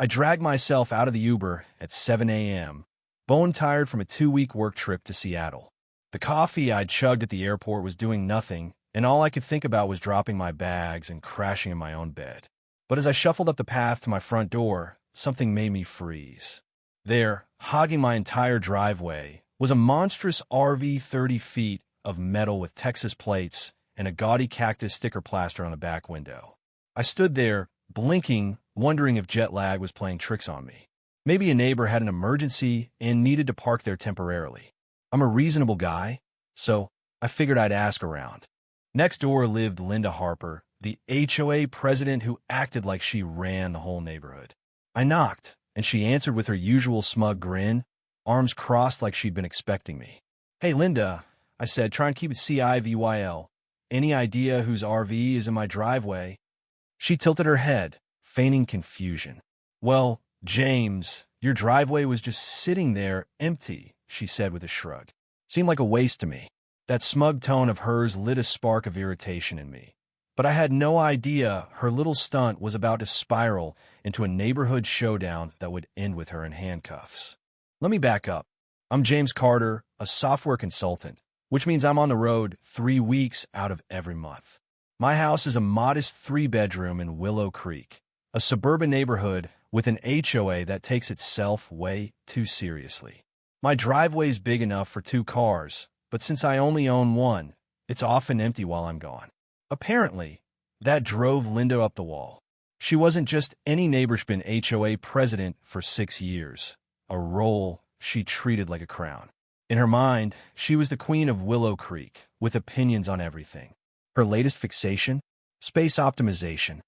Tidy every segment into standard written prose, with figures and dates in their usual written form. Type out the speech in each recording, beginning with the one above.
I dragged myself out of the Uber at 7 a.m., bone-tired from a 2-week work trip to Seattle. The coffee I'd chugged at the airport was doing nothing, and all I could think about was dropping my bags and crashing in my own bed. But as I shuffled up the path to my front door, something made me freeze. There, hogging my entire driveway, was a monstrous RV 30 feet of metal with Texas plates and a gaudy cactus sticker plaster on the back window. I stood there, blinking, wondering if jet lag was playing tricks on me. Maybe a neighbor had an emergency and needed to park there temporarily. I'm a reasonable guy, so I figured I'd ask around. Next door lived Linda Harper, the HOA president who acted like she ran the whole neighborhood. I knocked, and she answered with her usual smug grin, arms crossed like she'd been expecting me. "Hey, Linda," I said, try and keep it CIVYL. "Any idea whose RV is in my driveway?" She tilted her head, feigning confusion. "Well, James, your driveway was just sitting there empty," she said with a shrug. Seemed like a waste to me. That smug tone of hers lit a spark of irritation in me. But I had no idea her little stunt was about to spiral into a neighborhood showdown that would end with her in handcuffs. Let me back up. I'm James Carter, a software consultant, which means I'm on the road 3 weeks out of every month. My house is a modest 3-bedroom in Willow Creek, a suburban neighborhood with an HOA that takes itself way too seriously. My driveway's big enough for 2 cars, but since I only own one, it's often empty while I'm gone. Apparently, that drove Linda up the wall. She wasn't just any neighbor, she'd been HOA president for 6 years, a role she treated like a crown. In her mind, she was the queen of Willow Creek, with opinions on everything. Her latest fixation? Space optimization.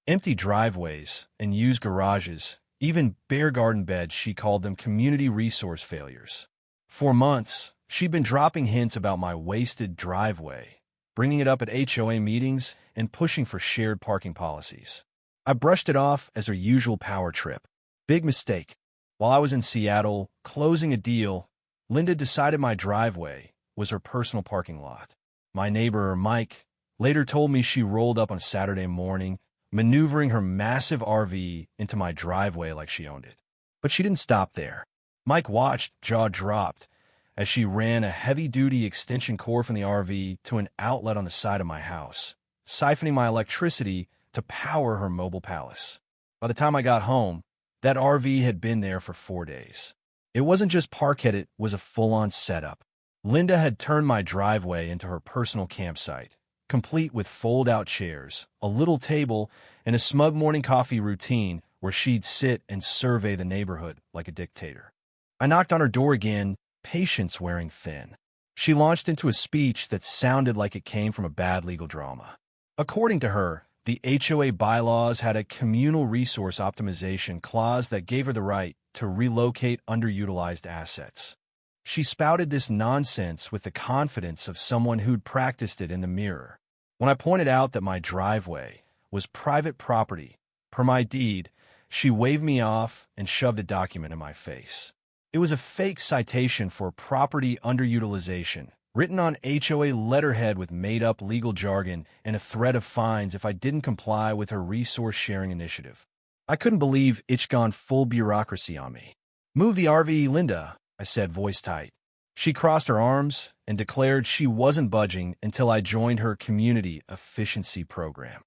Empty driveways and used garages, even bare garden beds, she called them community resource failures. For months, she'd been dropping hints about my wasted driveway, bringing it up at HOA meetings, and pushing for shared parking policies. I brushed it off as her usual power trip. Big mistake. While I was in Seattle, closing a deal, Linda decided my driveway was her personal parking lot. My neighbor, Mike, later told me she rolled up on Saturday morning, maneuvering her massive RV into my driveway like she owned it. But she didn't stop there. Mike watched, jaw dropped, as she ran a heavy-duty extension cord from the RV to an outlet on the side of my house, siphoning my electricity to power her mobile palace. By the time I got home, that RV had been there for 4 days. It wasn't just parkhead, it was a full-on setup. Linda had turned my driveway into her personal campsite, complete with fold-out chairs, a little table, and a smug morning coffee routine where she'd sit and survey the neighborhood like a dictator. I knocked on her door again, patience wearing thin. She launched into a speech that sounded like it came from a bad legal drama. According to her, the HOA bylaws had a communal resource optimization clause that gave her the right to relocate underutilized assets. She spouted this nonsense with the confidence of someone who'd practiced it in the mirror. When I pointed out that my driveway was private property, per my deed, she waved me off and shoved a document in my face. It was a fake citation for property underutilization, written on HOA letterhead with made-up legal jargon and a threat of fines if I didn't comply with her resource-sharing initiative. I couldn't believe it'd gone full bureaucracy on me. "Move the RV, Linda," I said, voice tight. She crossed her arms and declared she wasn't budging until I joined her community efficiency program.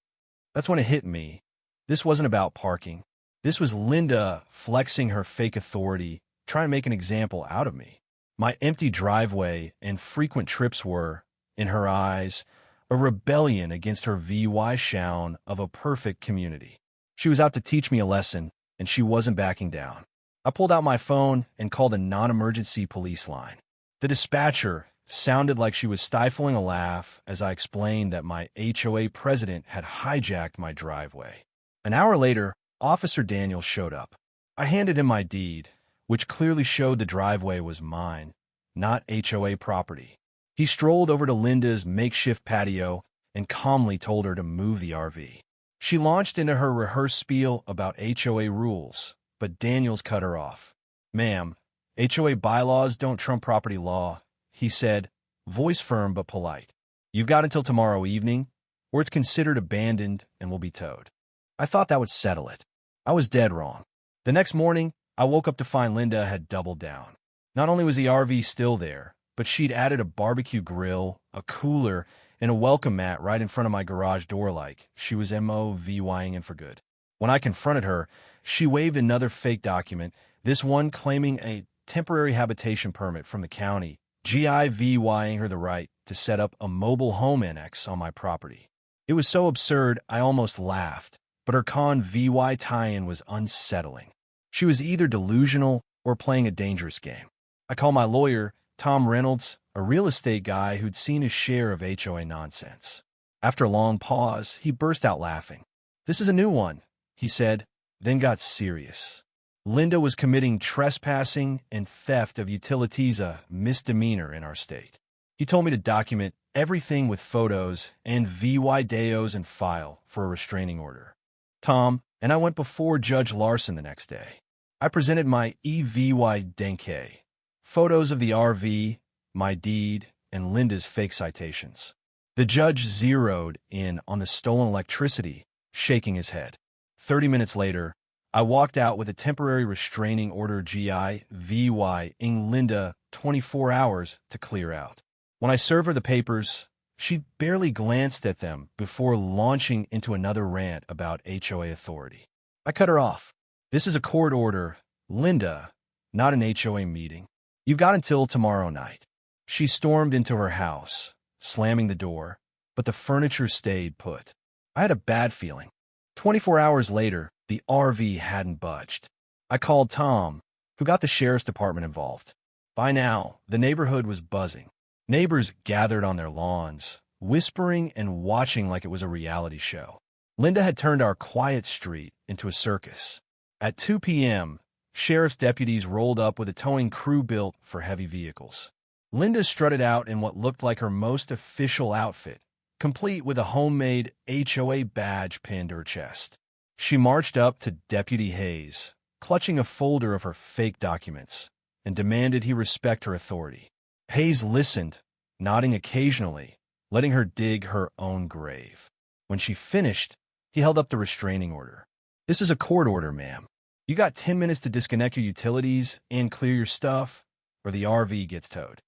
That's when it hit me. This wasn't about parking. This was Linda flexing her fake authority, trying to make an example out of me. My empty driveway and frequent trips were, in her eyes, a rebellion against her VY shown of a perfect community. She was out to teach me a lesson, and she wasn't backing down. I pulled out my phone and called a non-emergency police line. The dispatcher sounded like she was stifling a laugh as I explained that my HOA president had hijacked my driveway. An hour later, Officer Daniel showed up. I handed him my deed, which clearly showed the driveway was mine, not HOA property. He strolled over to Linda's makeshift patio and calmly told her to move the RV. She launched into her rehearsed spiel about HOA rules, but Daniels cut her off. "Ma'am, HOA bylaws don't trump property law," he said, voice firm but polite. "You've got until tomorrow evening, or it's considered abandoned and will be towed." I thought that would settle it. I was dead wrong. The next morning, I woke up to find Linda had doubled down. Not only was the RV still there, but she'd added a barbecue grill, a cooler, and a welcome mat right in front of my garage door like she was MOVYing in for good. When I confronted her, she waved another fake document, this one claiming a temporary habitation permit from the county, GIVYing her the right to set up a mobile home annex on my property. It was so absurd I almost laughed, but her VY tie-in was unsettling. She was either delusional or playing a dangerous game. I called my lawyer, Tom Reynolds, a real estate guy who'd seen his share of HOA nonsense. After a long pause, he burst out laughing. "This is a new one," he said, then got serious. Linda was committing trespassing and theft of utilities, a misdemeanor in our state. He told me to document everything with photos and VY deos and file for a restraining order. Tom and I went before Judge Larson the next day. I presented my EVY denke, photos of the RV, my deed, and Linda's fake citations. The judge zeroed in on the stolen electricity, shaking his head. 30 minutes later, I walked out with a temporary restraining order GIVY-ing Linda 24 hours to clear out. When I served her the papers, she barely glanced at them before launching into another rant about HOA authority. I cut her off. "This is a court order, Linda, not an HOA meeting. You've got until tomorrow night." She stormed into her house, slamming the door, but the furniture stayed put. I had a bad feeling. 24 hours later, the RV hadn't budged. I called Tom, who got the sheriff's department involved. By now, the neighborhood was buzzing. Neighbors gathered on their lawns, whispering and watching like it was a reality show. Linda had turned our quiet street into a circus. At 2 p.m., sheriff's deputies rolled up with a towing crew built for heavy vehicles. Linda strutted out in what looked like her most official outfit, complete with a homemade HOA badge pinned to her chest. She marched up to Deputy Hayes, clutching a folder of her fake documents, and demanded he respect her authority. Hayes listened, nodding occasionally, letting her dig her own grave. When she finished, he held up the restraining order. "This is a court order, ma'am. You got 10 minutes to disconnect your utilities and clear your stuff, or the RV gets towed."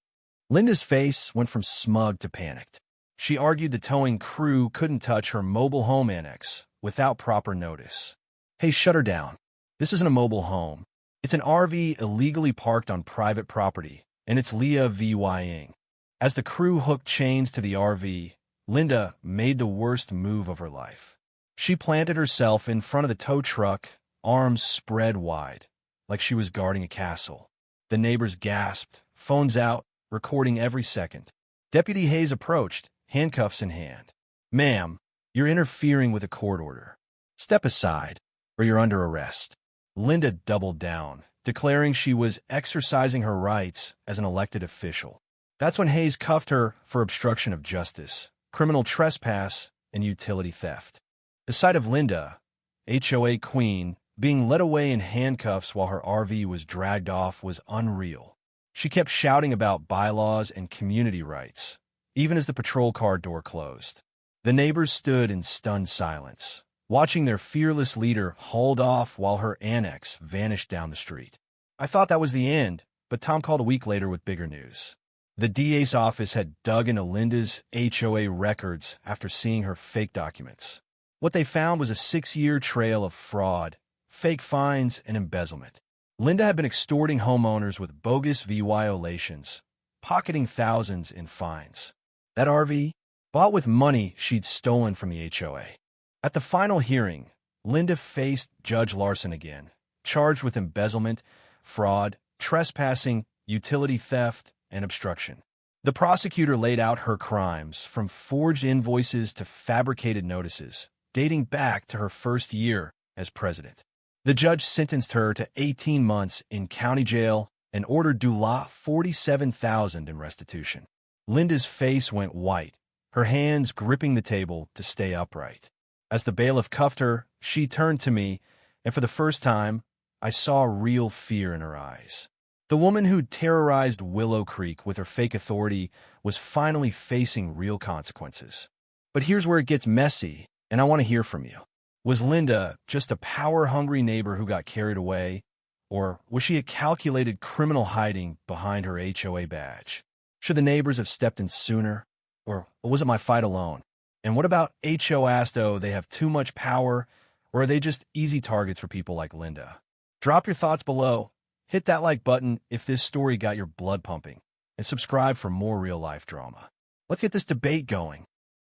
Linda's face went from smug to panicked. She argued the towing crew couldn't touch her mobile home annex without proper notice. "Hey, shut her down. This isn't a mobile home. It's an RV illegally parked on private property, and it's Leah VYing." As the crew hooked chains to the RV, Linda made the worst move of her life. She planted herself in front of the tow truck, arms spread wide, like she was guarding a castle. The neighbors gasped, phones out, recording every second. Deputy Hayes approached, handcuffs in hand. "Ma'am, you're interfering with a court order. Step aside, or you're under arrest." Linda doubled down, declaring she was exercising her rights as an elected official. That's when Hayes cuffed her for obstruction of justice, criminal trespass, and utility theft. The sight of Linda, HOA queen, being led away in handcuffs while her RV was dragged off was unreal. She kept shouting about bylaws and community rights, even as the patrol car door closed. The neighbors stood in stunned silence, watching their fearless leader hauled off while her annex vanished down the street. I thought that was the end, but Tom called a week later with bigger news. The DA's office had dug into Linda's HOA records after seeing her fake documents. What they found was a 6-year trail of fraud, fake fines, and embezzlement. Linda had been extorting homeowners with bogus violations, pocketing thousands in fines. That RV? Bought with money she'd stolen from the HOA. At the final hearing, Linda faced Judge Larson again, charged with embezzlement, fraud, trespassing, utility theft, and obstruction. The prosecutor laid out her crimes, from forged invoices to fabricated notices, dating back to her first year as president. The judge sentenced her to 18 months in county jail and ordered Dula $47,000 in restitution. Linda's face went white, her hands gripping the table to stay upright. As the bailiff cuffed her, she turned to me, and for the first time, I saw real fear in her eyes. The woman who'd terrorized Willow Creek with her fake authority was finally facing real consequences. But here's where it gets messy, and I want to hear from you. Was Linda just a power-hungry neighbor who got carried away, or was she a calculated criminal hiding behind her HOA badge? Should the neighbors have stepped in sooner, or was it my fight alone? And what about HOAs, though? They have too much power, or are they just easy targets for people like Linda? Drop your thoughts below. Hit that like button if this story got your blood pumping, and subscribe for more real-life drama. Let's get this debate going.